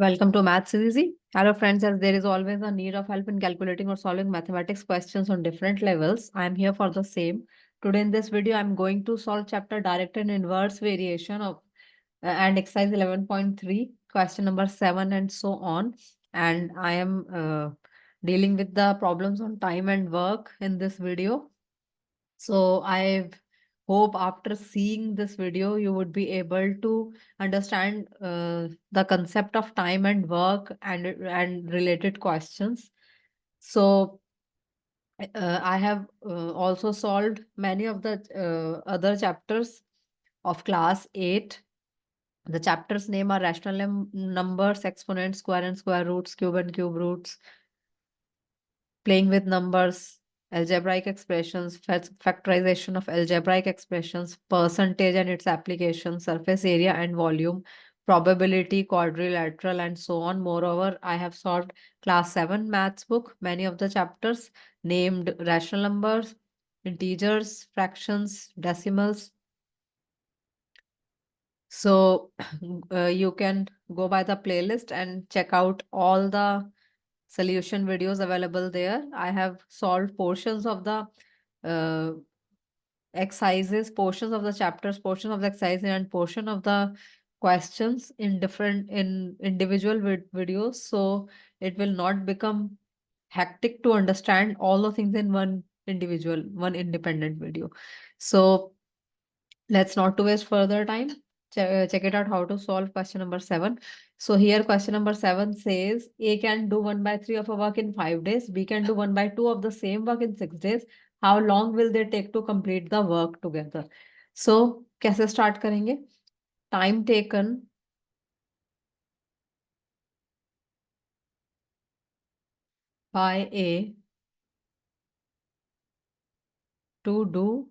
Welcome to Maths is Easy. Hello friends, as there is always a need of help in calculating or solving mathematics questions on different levels, I am here for the same. Today in this video, I am going to solve chapter direct and inverse variation of and exercise 11.3, question number 7 and so on. And I am dealing with the problems on time and work in this video. So I hope after seeing this video, you would be able to understand the concept of time and work and related questions. So I have also solved many of the other chapters of class 8. The chapters name are rational numbers, exponents, square and square roots, cube and cube roots, playing with numbers, algebraic expressions, factorization of algebraic expressions, percentage and its application, surface area and volume, probability, quadrilateral, and so on. Moreover, I have solved class 7 maths book, many of the chapters named rational numbers, integers, fractions, decimals. So you can go by the playlist and check out all the solution videos available there. I have solved portions of the uh, exercises, portions of the chapters, portions of the exercises, and portion of the questions in individual videos. So it will not become hectic to understand all the things in one independent video. So let's not to waste further time. Check it out how to solve question number 7. So here question number 7 says A can do 1/3 of a work in 5 days. B can do 1/2 of the same work in 6 days. How long will they take to complete the work together? So कैसे start करेंगे? Time taken by A to do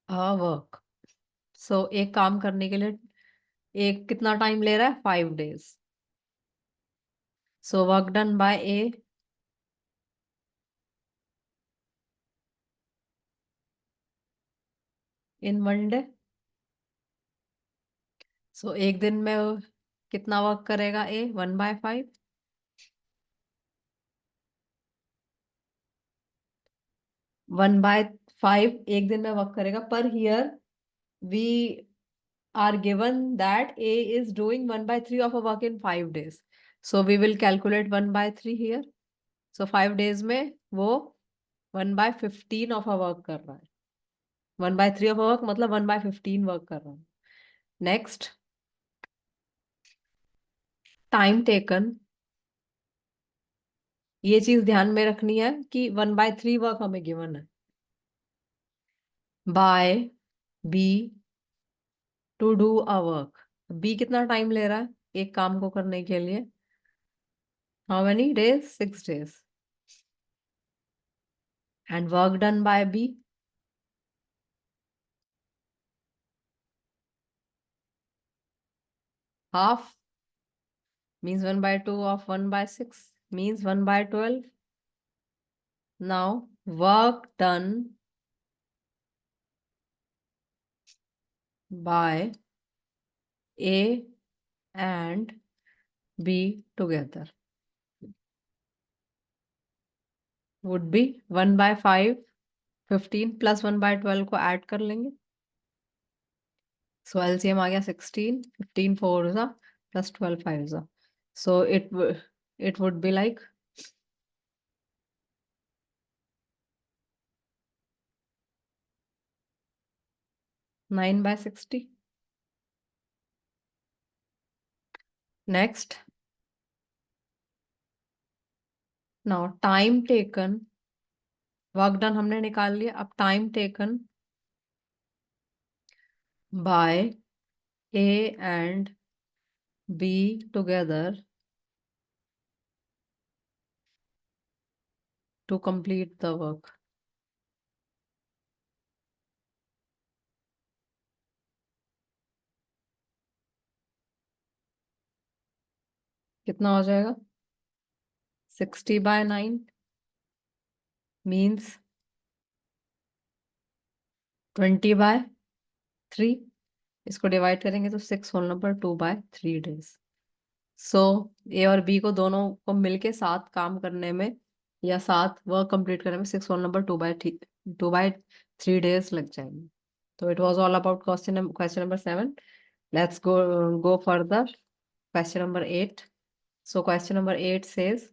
a work. So एक काम करने के लिए एक कितना time ले रहा है? 5 days. So work done by A in 1 day. So एक दिन में वो कितना वर्क करेगा? A 1/5. 1/5 एक दिन में वर्क करेगा. पर here we are given that A is doing 1/3 of a work in 5 days. So we will calculate 1/3 here. So 5 days में वो 1/15 of a work कर रहा है. 1/3 of a work मतलब 1/15 वर्क कर रहा है. Next, time taken. ये चीज ध्यान में रखनी है कि 1/3 वर्क हमें गिवन है. By B to do a work. B कितना टाइम ले रहा है एक काम को करने के लिए? How many days? 6 days. And work done by B? Half means 1/2 of 1/6 means 1/12. Now work done by A and B together would be 1/5, 15 plus 1/12 को ऐड कर लेंगे. So LCM आ गया 16, 15 4 plus 12 5. So it would be like 9/60. Next. Now time taken, work done हमने निकाल लिया. अब time taken by A and B together to complete the work. कितना हो जाएगा? 60/9 means 20/3. इसको डिवाइड करेंगे तो 6 होल नंबर 2/3 days। सो ए और बी को दोनों को मिलके साथ काम करने में या साथ वर्क कंप्लीट करने में 6 होल नंबर 2/3 लग जाएंगे। तो it was all about question number 7। Let's go further. Question number 8। So question number 8 says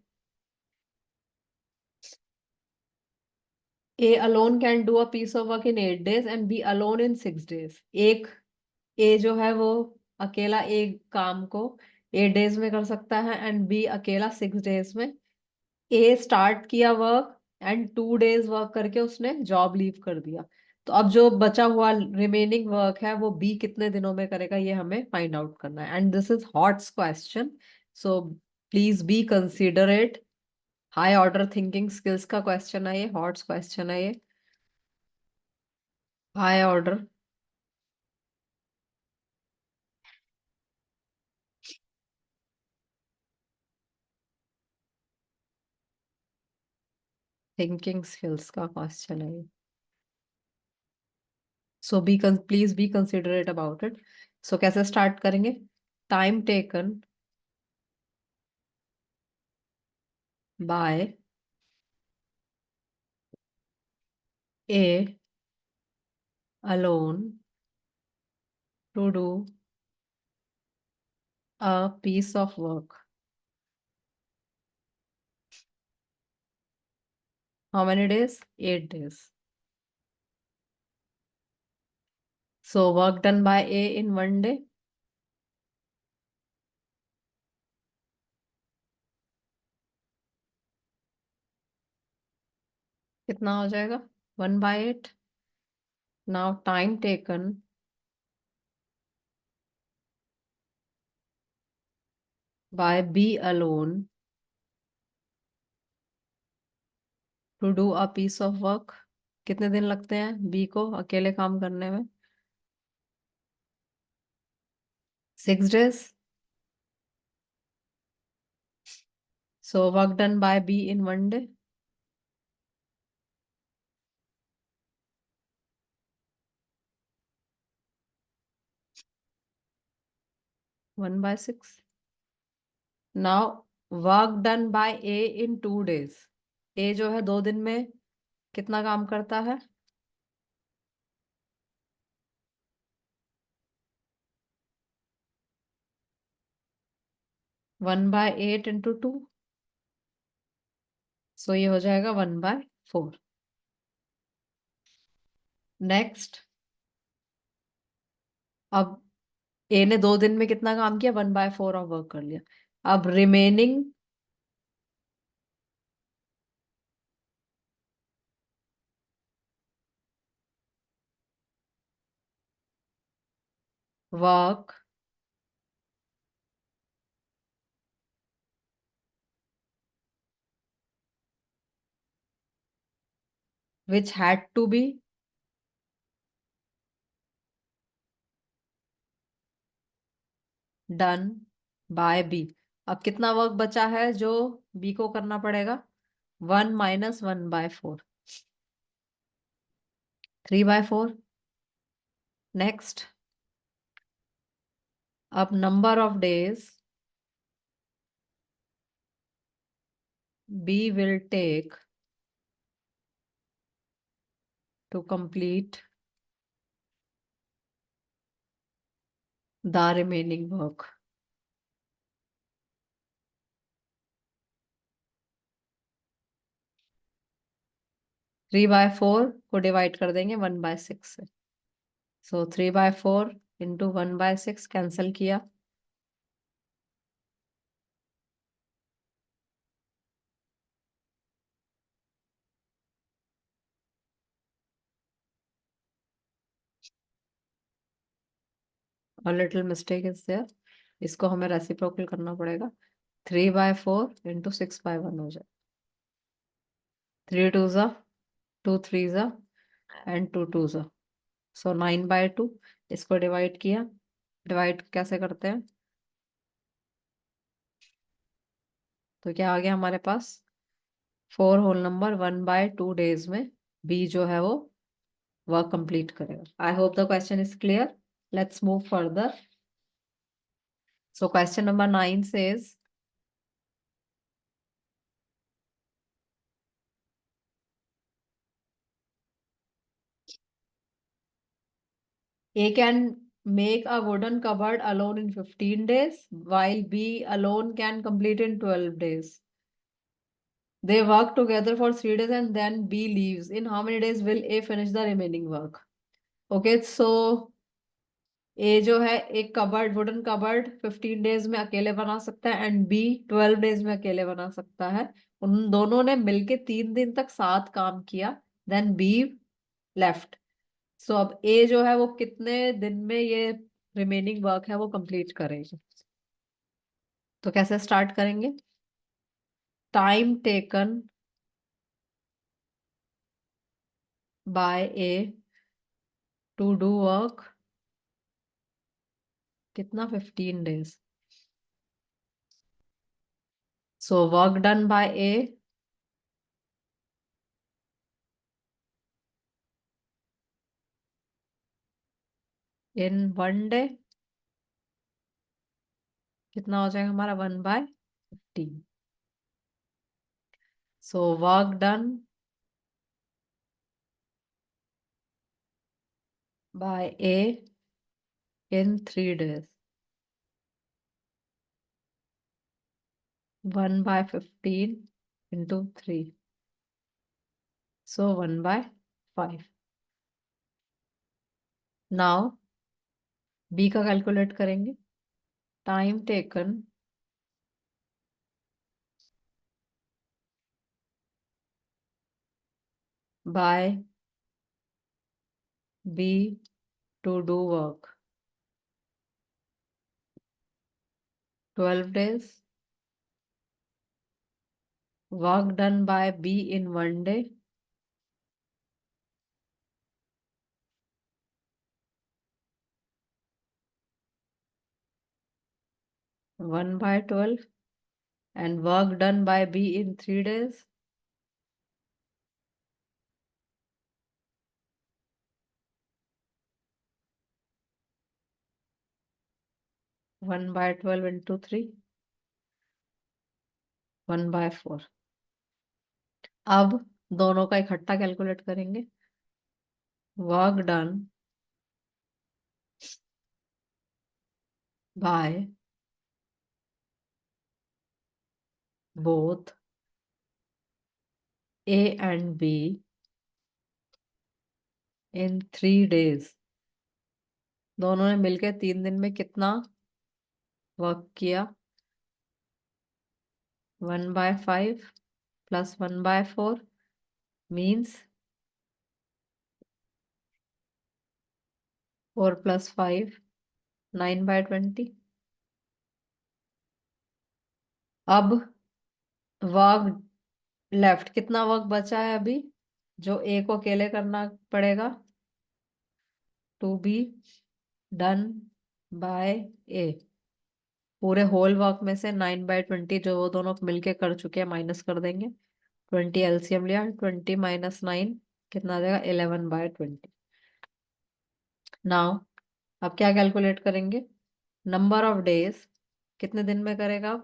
A alone can do a piece of work in 8 days and B alone in 6 days। एक A जो है वो अकेला एक काम को 8 days में कर सकता है एंड B अकेला 6 days में। A स्टार्ट किया वर्क एंड 2 days वर्क करके उसने जॉब लीव कर दिया। तो अब जो बचा हुआ रिमेनिंग वर्क है वो B कितने दिनों में करेगा ये हमें फाइंड आउट करना है। And this is HOTS question, so please be considerate. High order thinking skills का क्वेश्चन है ये, हॉट्स क्वेश्चन है ये, हाई ऑर्डर थिंकिंग स्किल्स का क्वेश्चन है ये। So please be considerate about it. So कैसे स्टार्ट करेंगे? Time taken by A alone to do a piece of work. How many days? 8 days। So work done by A in 1 day। कितना हो जाएगा? 1/8। Now time taken by B alone to do a piece of work. कितने दिन लगते हैं B को अकेले काम करने में? 6 days। So work done by be in 1 day। One by 6। Now work done by A in 2 days। ए जो है 2 दिन में कितना काम करता है? 1/8 × 2। सो ये हो जाएगा 1/4। नेक्स्ट, अब ए ने 2 दिन में कितना काम किया? 1/4 ऑफ वर्क कर लिया। अब remaining work which had to be done by B. अब कितना वर्क बचा है जो बी को करना पड़ेगा? 1 - 1/4, 3/4। नेक्स्ट, अब number of days B will take to complete the remaining work. 3/4 को डिवाइड कर देंगे 1/6 से। सो 3/4 इंटू 1/6 कैंसिल किया। लिटिल मिस्टेक इज देयर, इसको हमें रेसिप्रोकल करना पड़ेगा। 3/4 इंटू 6/1 हो जाए। 3 2 ज़ा 2 3 ज़ा एंड 2 2 ज़ा। सो 9/2। इसको डिवाइड किया। डिवाइड कैसे करते हैं? तो क्या आ गया हमारे पास? 4 होल नंबर 1/2 days में बी जो है वो वर्क कंप्लीट करेगा। I hope the question is clear. Let's move further. So question number 9 says, A can make a wooden cupboard alone in 15 days, while B alone can complete in 12 days. They work together for 3 days and then B leaves. In how many days will A finish the remaining work? Okay, so A जो है एक cupboard wooden cupboard 15 days में अकेले बना सकता है and B 12 days में अकेले बना सकता है. उन दोनों ने मिलके 3 दिन तक साथ काम किया. Then be left. सो अब ए जो है वो कितने दिन में ये रिमेनिंग वर्क है वो कंप्लीट करेगा. तो कैसे स्टार्ट करेंगे? Time taken by A to do work कितना 15 days. So work done by A in 1 day कितना हो जाएगा हमारा 1/15. So work done by A in 3 days. 1/15 into 3. So 1/5. Now B का कैलकुलेट करेंगे. Time taken by B to do work 12 days. Work done by B in 1 day. 1/12. And work done by B in 3 days. 1/12 into 3. 1/4. अब दोनों का इकट्ठा calculate करेंगे. Work done by both A and B in 3 days. दोनों ने मिलकर 3 दिन में कितना वर्क किया? 1/5 plus 1/4 means 4 plus 5 9/20. अब वर्क लेफ्ट कितना वर्क बचा है अभी जो ए को अकेले करना पड़ेगा? टू बी डन बाय ए. पूरे होल वर्क में से 9/20 जो वो दोनों मिलके कर चुके हैं माइनस कर देंगे. 20 एलसीएम लिया. 20 माइनस 9 कितना आ जाएगा? 11/20. नाउ अब क्या कैलकुलेट करेंगे? नंबर ऑफ डेज कितने दिन में करेगा?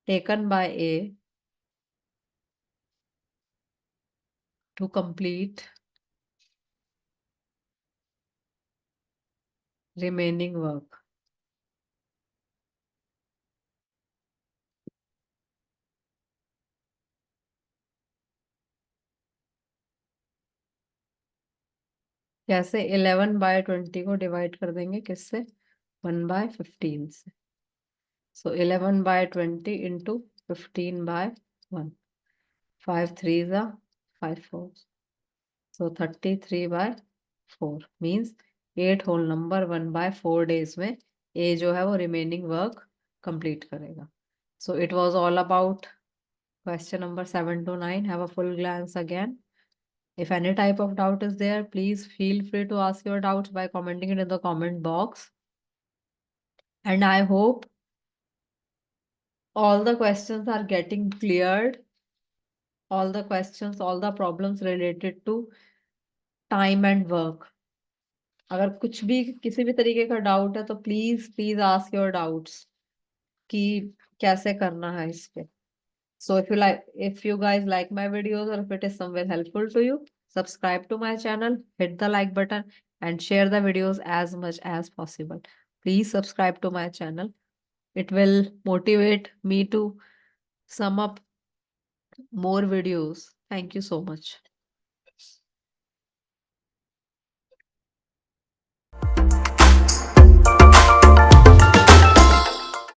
Taken by A to complete remaining work. कैसे? 11/20 को डिवाइड कर देंगे किससे? 1/15 से. So 11/20 into 15/1. 5 3 5 4. So 33/4 means 8 whole number 1/4 days में ए जो है वो रिमेनिंग वर्क कंप्लीट करेगा. So it was all about question number 7 to 9. Have a full glance again. If any type of doubt is there, please feel free to ask your doubts by commenting it in the comment box. And I hope all the questions are getting cleared. All the questions, all the problems related to time and work. अगर कुछ भी किसी भी तरीके का doubt है तो please ask your doubts कि कैसे करना है इस पे. So if you guys like my videos or if it is somewhere helpful to you, subscribe to my channel, hit the like button and share the videos as much as possible. Please subscribe to my channel. It will motivate me to sum up more videos. Thank you so much.